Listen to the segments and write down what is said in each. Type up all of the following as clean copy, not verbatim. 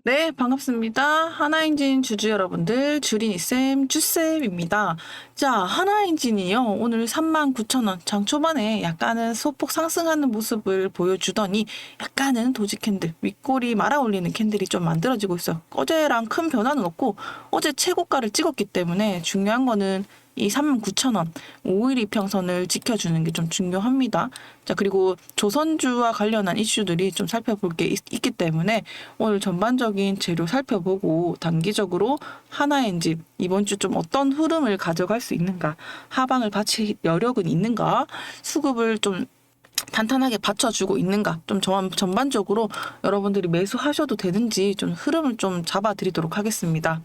네, 반갑습니다. 하나엔진 주주 여러분들, 주린이쌤, 주쌤입니다. 자, 하나엔진이요. 오늘 39,000원 장 초반에 약간은 소폭 상승하는 모습을 보여주더니 약간은 도지 캔들, 윗꼬리 말아 올리는 캔들이 좀 만들어지고 있어요. 어제랑 큰 변화는 없고 어제 최고가를 찍었기 때문에 중요한 거는 이 39,000원 5일 이평선을 지켜주는 게 좀 중요합니다. 자, 그리고 조선주와 관련한 이슈들이 좀 살펴볼 게 있기 때문에 오늘 전반적인 재료 살펴보고 단기적으로 하나엔진 이번 주 좀 어떤 흐름을 가져갈 수 있는가, 하방을 받칠 여력은 있는가, 수급을 좀 탄탄하게 받쳐주고 있는가, 좀 전반적으로 여러분들이 매수하셔도 되는지 좀 흐름을 좀 잡아드리도록 하겠습니다.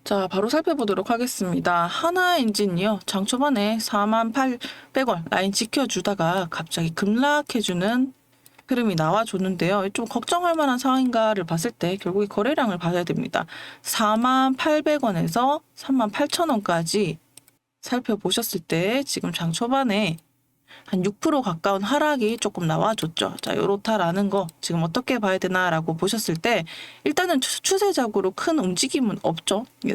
자, 바로 살펴보도록 하겠습니다. 하나엔진이요. 장 초반에 48,100원 라인 지켜주다가 갑자기 급락해주는 흐름이 나와줬는데요. 좀 걱정할 만한 상황인가를 봤을 때 결국에 거래량을 봐야 됩니다. 48,100원에서 38,000원까지 살펴보셨을 때 지금 장 초반에 한 6% 가까운 하락이 조금 나와줬죠. 자, 요렇다라는 거 지금 어떻게 봐야 되나라고 보셨을 때 일단은 추세적으로 큰 움직임은 없죠. 이게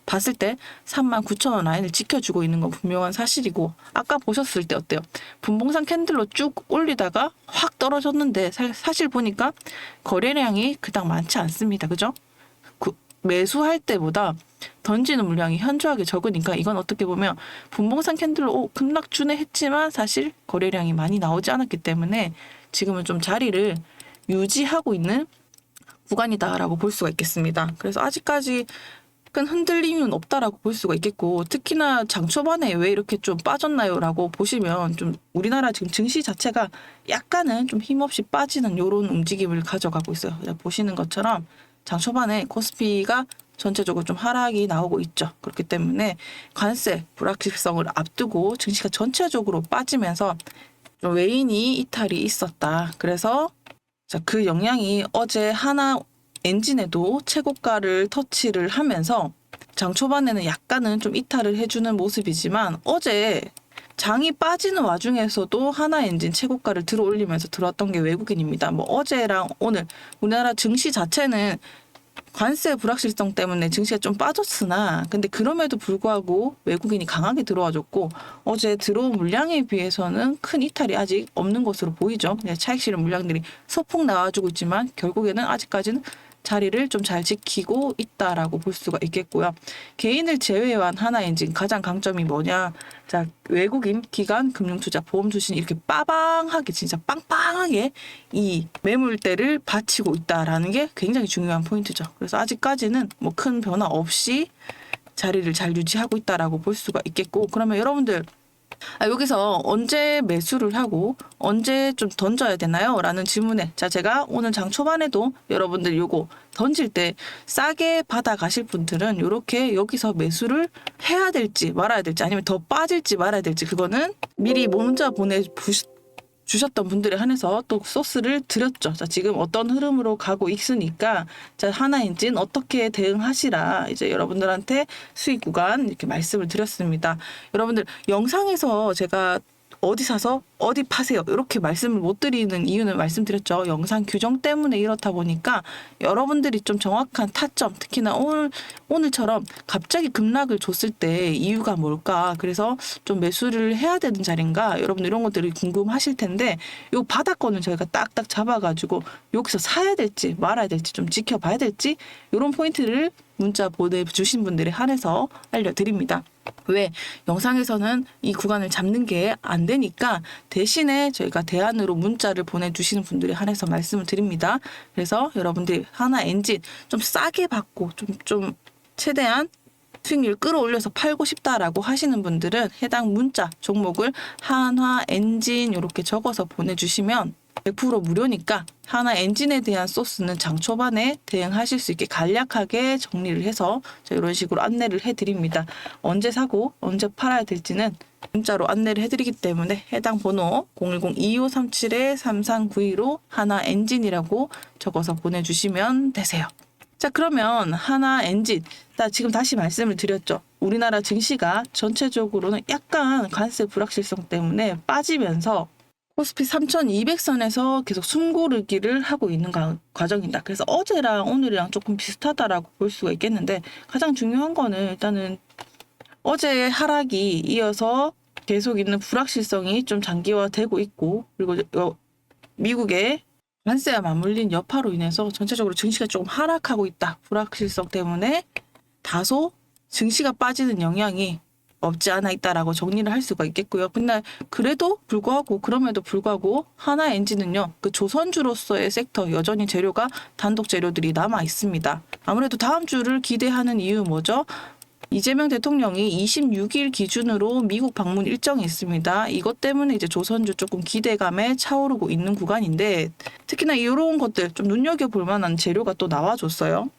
봤을 때 39,000원 라인을 지켜주고 있는 건 분명한 사실이고, 아까 보셨을 때 어때요? 분봉상 캔들로 쭉 올리다가 확 떨어졌는데 사실 보니까 거래량이 그닥 많지 않습니다. 그죠? 매수할 때보다 던지는 물량이 현저하게 적으니까 이건 어떻게 보면 분봉상 캔들로 급락 주네 했지만 사실 거래량이 많이 나오지 않았기 때문에 지금은 좀 자리를 유지하고 있는 구간이다라고 볼 수가 있겠습니다. 그래서 아직까지 큰 흔들림은 없다라고 볼 수가 있겠고, 특히나 장 초반에 왜 이렇게 좀 빠졌나요라고 보시면 좀 우리나라 지금 증시 자체가 약간은 좀 힘없이 빠지는 이런 움직임을 가져가고 있어요. 보시는 것처럼 장 초반에 코스피가 전체적으로 좀 하락이 나오고 있죠. 그렇기 때문에 관세 불확실성을 앞두고 증시가 전체적으로 빠지면서 좀 외인이 이탈이 있었다. 그래서 자, 그 영향이 어제 하나 엔진에도 최고가를 터치를 하면서 장 초반에는 약간은 좀 이탈을 해주는 모습이지만 어제 장이 빠지는 와중에서도 하나 엔진 최고가를 들어 올리면서 들어왔던 게 외국인입니다. 뭐 어제랑 오늘 우리나라 증시 자체는 관세 불확실성 때문에 증시가 좀 빠졌으나 근데 그럼에도 불구하고 외국인이 강하게 들어와줬고 어제 들어온 물량에 비해서는 큰 이탈이 아직 없는 것으로 보이죠. 차익 실현 물량들이 소폭 나와주고 있지만 결국에는 아직까지는 자리를 좀 잘 지키고 있다라고 볼 수가 있겠고요. 개인을 제외한 하나엔진 가장 강점이 뭐냐? 자, 외국인 기관 금융투자 보험 주신 이렇게 빠방하게 진짜 빵빵하게 이 매물대를 받치고 있다라는 게 굉장히 중요한 포인트죠. 그래서 아직까지는 뭐 큰 변화 없이 자리를 잘 유지하고 있다라고 볼 수가 있겠고, 그러면 여러분들 여기서 언제 매수를 하고 언제 좀 던져야 되나요? 라는 질문에 자, 제가 오늘 장 초반에도 여러분들 요거 던질 때 싸게 받아 가실 분들은 요렇게 여기서 매수를 해야 될지 말아야 될지 아니면 더 빠질지 말아야 될지 그거는 미리 문자 주셨던 분들에 한해서 또 소스를 드렸죠. 자, 지금 어떤 흐름으로 가고 있으니까 자, 하나엔진 어떻게 대응하시라 이제 여러분들한테 수익 구간 이렇게 말씀을 드렸습니다. 여러분들 영상에서 제가 어디 사서 어디 파세요 이렇게 말씀을 못 드리는 이유는 말씀드렸죠. 영상 규정 때문에 이렇다 보니까 여러분들이 좀 정확한 타점, 특히나 오늘처럼 갑자기 급락을 줬을 때 이유가 뭘까, 그래서 좀 매수를 해야 되는 자리인가, 여러분 이런 것들이 궁금하실 텐데 요 바닥권을 저희가 딱딱 잡아가지고 여기서 사야 될지 말아야 될지 좀 지켜봐야 될지 이런 포인트를 문자 보내주신 분들에 한해서 알려드립니다. 왜? 영상에서는 이 구간을 잡는 게 안 되니까 대신에 저희가 대안으로 문자를 보내주시는 분들에 한해서 말씀을 드립니다. 그래서 여러분들 하나 엔진 좀 싸게 받고 좀 최대한 수익률 끌어올려서 팔고 싶다라고 하시는 분들은 해당 문자 종목을 한화 엔진 이렇게 적어서 보내주시면 100% 무료니까 하나 엔진에 대한 소스는 장 초반에 대응하실 수 있게 간략하게 정리를 해서 이런 식으로 안내를 해드립니다. 언제 사고 언제 팔아야 될지는 문자로 안내를 해드리기 때문에 해당 번호 010-2537-3392로 하나 엔진이라고 적어서 보내주시면 되세요. 자, 그러면 하나 엔진 지금 다시 말씀을 드렸죠. 우리나라 증시가 전체적으로는 약간 관세 불확실성 때문에 빠지면서 코스피 3200선에서 계속 숨고르기를 하고 있는 과정이다. 그래서 어제랑 오늘이랑 조금 비슷하다라고 볼 수가 있겠는데, 가장 중요한 거는 일단은 어제의 하락이 이어서 계속 있는 불확실성이 좀 장기화되고 있고, 그리고 미국의 관세와 맞물린 여파로 인해서 전체적으로 증시가 조금 하락하고 있다. 불확실성 때문에 다소 증시가 빠지는 영향이 없지 않아 있다라고 정리를 할 수가 있겠고요. 근데 그럼에도 불구하고 하나엔진은요, 그 조선주로서의 섹터 여전히 재료가 단독 재료들이 남아 있습니다. 아무래도 다음 주를 기대하는 이유 뭐죠? 이재명 대통령이 26일 기준으로 미국 방문 일정이 있습니다. 이것 때문에 이제 조선주 조금 기대감에 차오르고 있는 구간인데, 특히나 이런 것들 좀 눈여겨볼 만한 재료가 또 나와줬어요.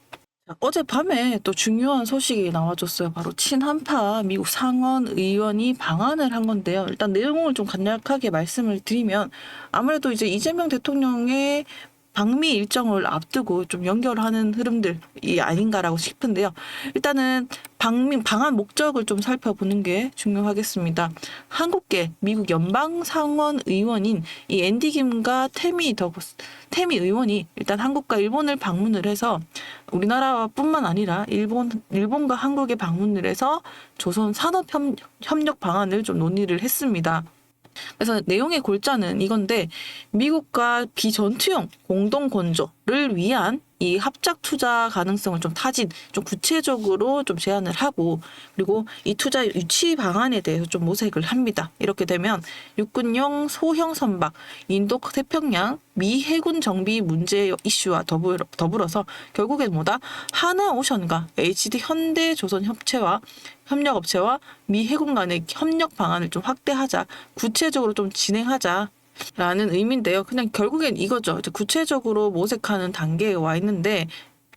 어젯밤에 또 중요한 소식이 나와줬어요. 바로 친한파 미국 상원 의원이 방한을 한 건데요. 일단 내용을 좀 간략하게 말씀을 드리면, 아무래도 이제 이재명 대통령의 방미 일정을 앞두고 좀 연결하는 흐름들이 아닌가라고 싶은데요. 일단은 방한 목적을 좀 살펴보는 게 중요하겠습니다. 한국계 미국 연방 상원 의원인 이 앤디 김과 태미 의원이 일단 한국과 일본을 방문을 해서, 우리나라뿐만 아니라 일본과 한국에 방문을 해서 조선 산업 협력 방안을 좀 논의를 했습니다. 그래서 내용의 골자는 이건데, 미국과 비전투형 공동 건조를 위한 이 합작 투자 가능성을 좀 구체적으로 좀 제안을 하고, 그리고 이 투자 유치 방안에 대해서 좀 모색을 합니다. 이렇게 되면 육군용 소형 선박, 인도 태평양 미 해군 정비 문제 이슈와 더불어서 결국엔 하나오션과 HD 현대조선 협력업체와 미 해군 간의 협력 방안을 좀 확대하자, 구체적으로 좀 진행하자 라는 의미인데요. 그냥 결국엔 이거죠. 이제 구체적으로 모색하는 단계에 와 있는데,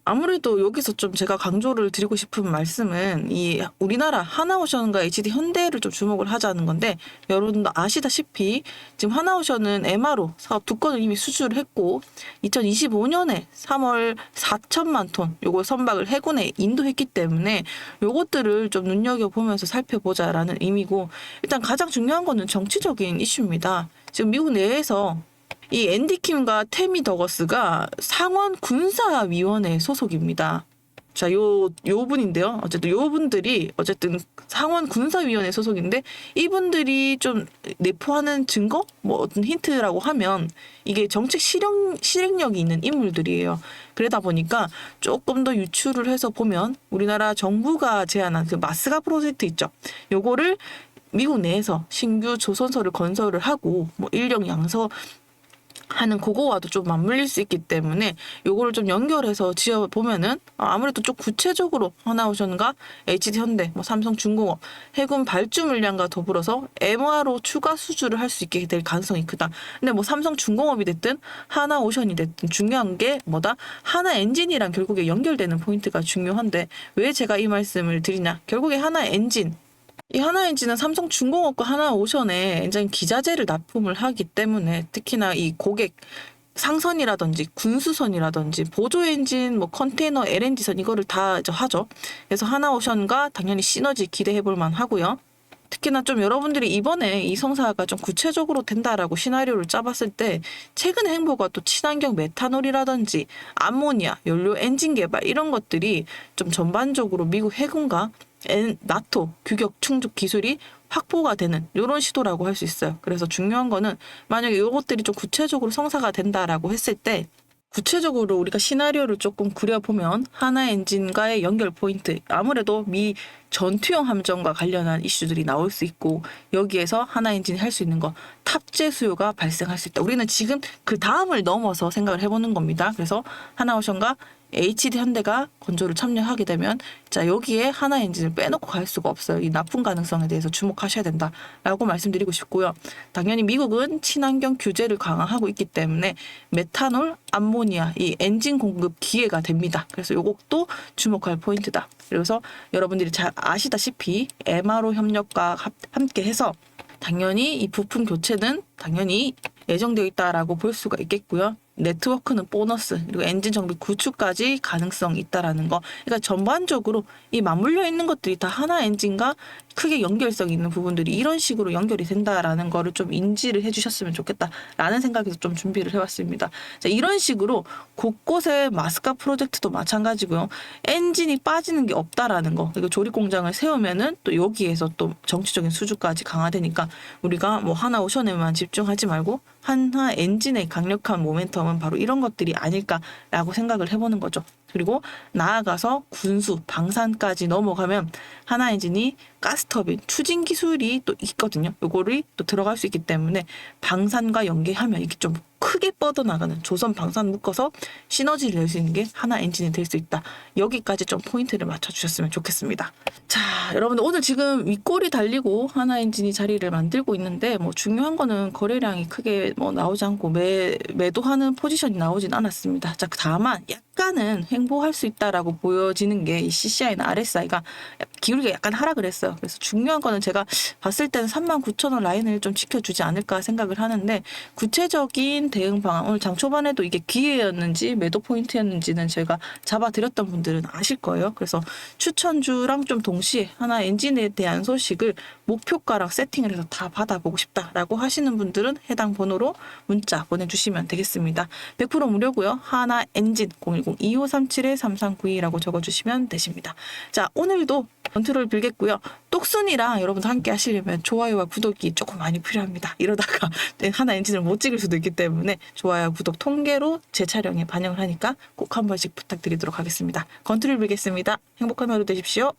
아무래도 여기서 좀 제가 강조를 드리고 싶은 말씀은 이 우리나라 하나오션과 HD 현대를 좀 주목을 하자는 건데, 여러분도 아시다시피 지금 하나오션은 MRO 사업 2건을 이미 수주를 했고, 2025년에 3월 4천만 톤 요걸 선박을 해군에 인도했기 때문에 요것들을 좀 눈여겨보면서 살펴보자라는 의미고, 일단 가장 중요한 거는 정치적인 이슈입니다. 지금 미국 내에서 이 앤디 킴과 태미 더거스가 상원 군사위원회 소속입니다. 자, 요 분인데요. 요 분들이 상원 군사위원회 소속인데, 이분들이 좀 내포하는 증거? 어떤 힌트라고 하면 이게 정책 실행력이 있는 인물들이에요. 그러다 보니까 조금 더 유추를 해서 보면, 우리나라 정부가 제안한 그 마스가 프로젝트 있죠. 요거를 미국 내에서 신규 조선소를 건설을 하고 인력 양서 하는 그거와도 좀 맞물릴 수 있기 때문에 요거를 좀 연결해서 지어보면은 아무래도 좀 구체적으로 하나오션과 HD 현대, 삼성중공업, 해군 발주 물량과 더불어서 MRO 추가 수주를 할 수 있게 될 가능성이 크다. 근데 삼성중공업이 됐든 하나오션이 됐든 중요한 게 하나엔진이랑 결국에 연결되는 포인트가 중요한데, 왜 제가 이 말씀을 드리냐? 결국에 하나엔진, 이 하나엔진은 삼성중공업과 하나오션에 엔진 기자재를 납품을 하기 때문에, 특히나 이 고객 상선이라든지 군수선이라든지 보조 엔진, 컨테이너, LNG선 이거를 다 이제 하죠. 그래서 하나오션과 당연히 시너지 기대해 볼 만하고요. 특히나 좀 여러분들이 이번에 이 성사가 좀 구체적으로 된다라고 시나리오를 짜봤을 때, 최근 행보가 또 친환경 메탄올이라든지 암모니아, 연료 엔진 개발 이런 것들이 좀 전반적으로 미국 해군과 나토 규격 충족 기술이 확보가 되는 이런 시도라고 할 수 있어요. 그래서 중요한 거는, 만약에 이것들이 좀 구체적으로 성사가 된다라고 했을 때, 구체적으로 우리가 시나리오를 조금 그려보면 하나엔진과의 연결 포인트, 아무래도 미 전투용 함정과 관련한 이슈들이 나올 수 있고, 여기에서 하나엔진이 할 수 있는 거 탑재 수요가 발생할 수 있다. 우리는 지금 그 다음을 넘어서 생각을 해보는 겁니다. 그래서 하나오션과 HD 현대가 건조를 참여하게 되면, 자, 여기에 하나엔진을 빼놓고 갈 수가 없어요. 이 납품 가능성에 대해서 주목하셔야 된다라고 말씀드리고 싶고요. 당연히 미국은 친환경 규제를 강화하고 있기 때문에 메탄올, 암모니아 이 엔진 공급 기회가 됩니다. 그래서 요것도 주목할 포인트다. 그래서 여러분들이 잘 아시다시피 MRO 협력과 함께 해서 당연히 이 부품 교체는 당연히 예정되어 있다라고 볼 수가 있겠고요. 네트워크는 보너스, 그리고 엔진 정비 구축까지 가능성이 있다라는 거. 그러니까 전반적으로 이 맞물려 있는 것들이 다 하나 엔진과 크게 연결성이 있는 부분들이 이런 식으로 연결이 된다라는 거를 좀 인지를 해주셨으면 좋겠다라는 생각에서 좀 준비를 해왔습니다. 자, 이런 식으로 곳곳에 마스카 프로젝트도 마찬가지고요. 엔진이 빠지는 게 없다라는 거. 그리고 조립 공장을 세우면은 또 여기에서 또 정치적인 수주까지 강화되니까 우리가 뭐 하나 오션에만 집중하지 말고 하나 엔진의 강력한 모멘텀은 바로 이런 것들이 아닐까라고 생각을 해보는 거죠. 그리고 나아가서 군수, 방산까지 넘어가면 하나 엔진이 가스터빈, 추진 기술이 또 있거든요. 요거를 또 들어갈 수 있기 때문에 방산과 연계하면 이게 좀 크게 뻗어나가는 조선 방산 묶어서 시너지를 낼 수 있는 게 하나 엔진이 될 수 있다. 여기까지 좀 포인트를 맞춰주셨으면 좋겠습니다. 자, 여러분들 오늘 지금 윗골이 달리고 하나 엔진이 자리를 만들고 있는데 뭐 중요한 거는 거래량이 크게 뭐 나오지 않고 매도하는 포지션이 나오진 않았습니다. 자, 다만 약간은 횡보할 수 있다라고 보여지는 게 이 CCI나 RSI가 기울기가 약간 하락을 했어요. 그래서 중요한 거는 제가 봤을 때는 39,000원 라인을 좀 지켜주지 않을까 생각을 하는데 구체적인 대응 방안 오늘 장 초반에도 이게 기회였는지 매도 포인트였는지는 제가 잡아드렸던 분들은 아실 거예요. 그래서 추천주랑 좀 동시에 하나 엔진에 대한 소식을 목표가랑 세팅을 해서 다 받아보고 싶다라고 하시는 분들은 해당 번호로 문자 보내주시면 되겠습니다. 100% 무료고요. 하나 엔진 010-2537-3392라고 적어주시면 되십니다. 자, 오늘도 컨트롤 빌겠고요. 똑순이랑 여러분도 함께 하시려면 좋아요와 구독이 조금 많이 필요합니다. 이러다가 하나 엔진을 못 찍을 수도 있기 때문에 좋아요와 구독 통계로 제 촬영에 반영을 하니까 꼭 한 번씩 부탁드리도록 하겠습니다. 컨트롤 빌겠습니다. 행복한 하루 되십시오.